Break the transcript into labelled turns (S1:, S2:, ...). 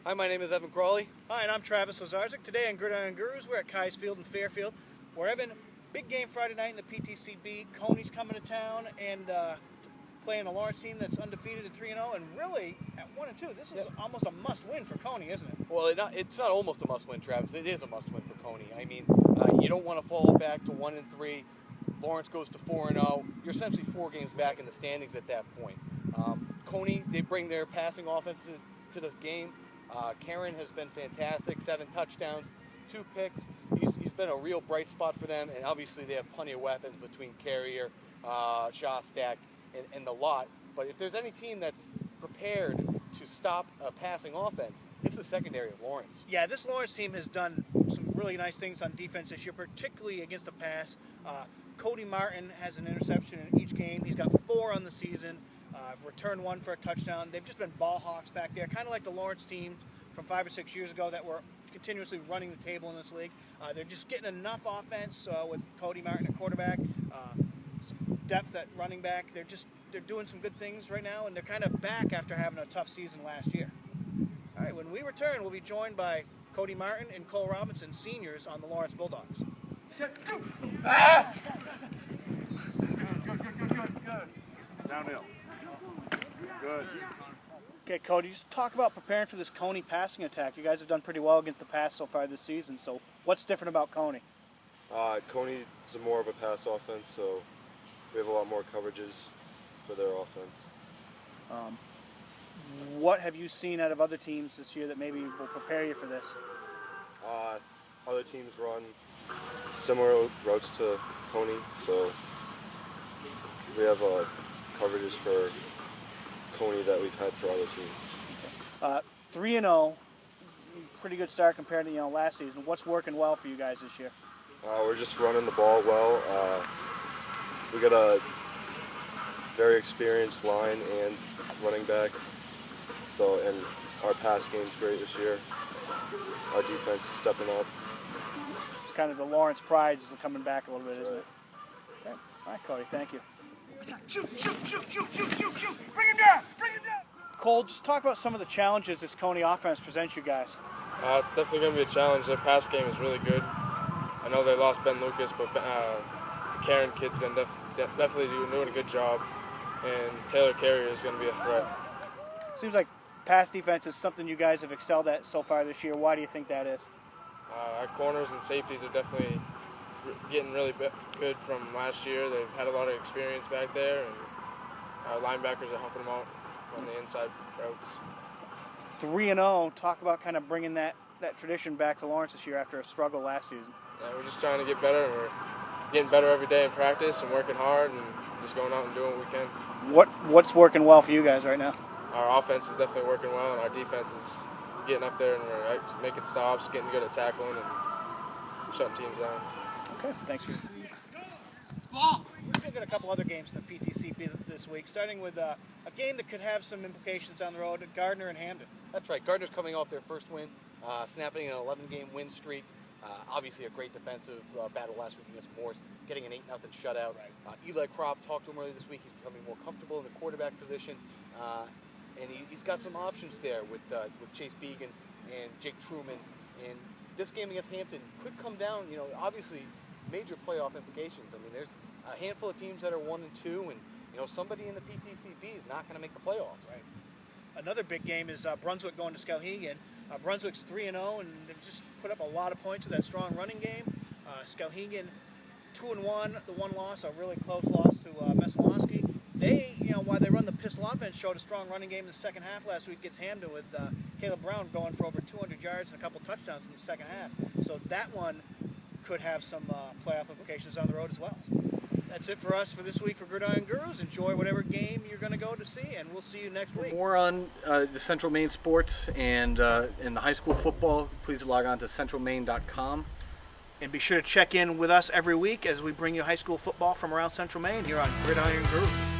S1: Hi, my name is Evan Crawley.
S2: Hi, and I'm Travis Lazarczyk. Today on Gridiron Gurus, we're at Kais Field in Fairfield. We're having a big game Friday night in the PTCB. Coney's coming to town and playing a Lawrence team that's undefeated at 3-0, and really at 1-2. This is almost a must-win for Coney, isn't it?
S1: Well, it's not almost a must-win, Travis. It is a must-win for Coney. I mean, you don't want to fall back to 1-3. Lawrence goes to 4-0. You're essentially 4 games back in the standings at that point. Coney, they bring their passing offense to the game. Karen has been fantastic, 7 touchdowns, 2 picks. He's been a real bright spot for them, and obviously they have plenty of weapons between Carrier, Shostak, and the lot. But if there's any team that's prepared to stop a passing offense, it's the secondary of Lawrence.
S2: Yeah, this Lawrence team has done some really nice things on defense this year, particularly against the pass. Cody Martin has an interception in each game. He's got 4 on the season. Returned 1 for a touchdown. They've just been ball hawks back there, kind of like the Lawrence team from 5 or 6 years ago that were continuously running the table in this league. They're just getting enough offense with Cody Martin at quarterback, some depth at running back. They're doing some good things right now, and they're kind of back after having a tough season last year. All right, when we return, we'll be joined by Cody Martin and Cole Robinson, seniors on the Lawrence Bulldogs.
S3: Pass!
S4: Good. Downhill. Good.
S2: Okay, Cody, just talk about preparing for this Coney passing attack. You guys have done pretty well against the pass so far this season, so what's different about Coney?
S5: Coney is more of a pass offense, so we have a lot more coverages for their offense.
S2: What have you seen out of other teams this year that maybe will prepare you for this?
S5: Other teams run similar routes to Coney, so we have coverages for Coney that we've had for other teams.
S2: 3-0, pretty good start compared to last season. What's working well for you guys this year?
S5: We're just running the ball well. We got a very experienced line and running backs, and our pass game's great this year. Our defense is stepping up.
S2: It's kind of the Lawrence pride is coming back a little bit, isn't it? Okay. All right, Cody, thank you.
S3: Shoot! Bring him down!
S2: Cole, just talk about some of the challenges this Coney offense presents you guys.
S6: It's definitely going to be a challenge. Their pass game is really good. I know they lost Ben Lucas, but the Karen kid's been definitely doing a good job, and Taylor Carrier is going to be a threat.
S2: Seems like pass defense is something you guys have excelled at so far this year. Why do you think that is?
S6: Our corners and safeties are definitely getting really good from last year. They've had a lot of experience back there, and our linebackers are helping them out on the inside routes.
S2: 3-0, talk about kind of bringing that tradition back to Lawrence this year after a struggle last season.
S6: Yeah, we're just trying to get better, and we're getting better every day in practice and working hard and just going out and doing what we can.
S2: What's working well for you guys right now?
S6: Our offense is definitely working well, and our defense is getting up there, and we're making stops, getting good at tackling, and shutting teams down.
S2: Okay, thanks. We've got a couple other games in the PTCB this week, starting with a game that could have some implications down the road, Gardner and Hamden.
S1: That's right. Gardner's coming off their first win, snapping an 11-game win streak. Obviously a great defensive battle last week against Morse, getting an 8-0 shutout.
S2: Right.
S1: Eli Kropp talked to him earlier this week. He's becoming more comfortable in the quarterback position, and he's got some options there with Chase Began and Jake Truman. And this game against Hampton could come down, obviously major playoff implications. I mean, there's a handful of teams that are 1-2, and somebody in the PTCB is not going to make the playoffs.
S2: Right. Another big game is Brunswick going to Skowhegan. Brunswick's 3-0, and they've just put up a lot of points with that strong running game. Skowhegan 2-1, the one loss, a really close loss to Messalonski. They, while they run the pistol offense, showed a strong running game in the second half last week against Hamden with Caleb Brown going for over 200 yards and a couple touchdowns in the second half. So that one could have some playoff implications on the road as well. That's it for us for this week for Gridiron Gurus. Enjoy whatever game you're going to go to see, and we'll see you next week.
S7: For more on the Central Maine sports and the high school football, please log on to centralmaine.com.
S2: And be sure to check in with us every week as we bring you high school football from around Central Maine here on Gridiron Gurus.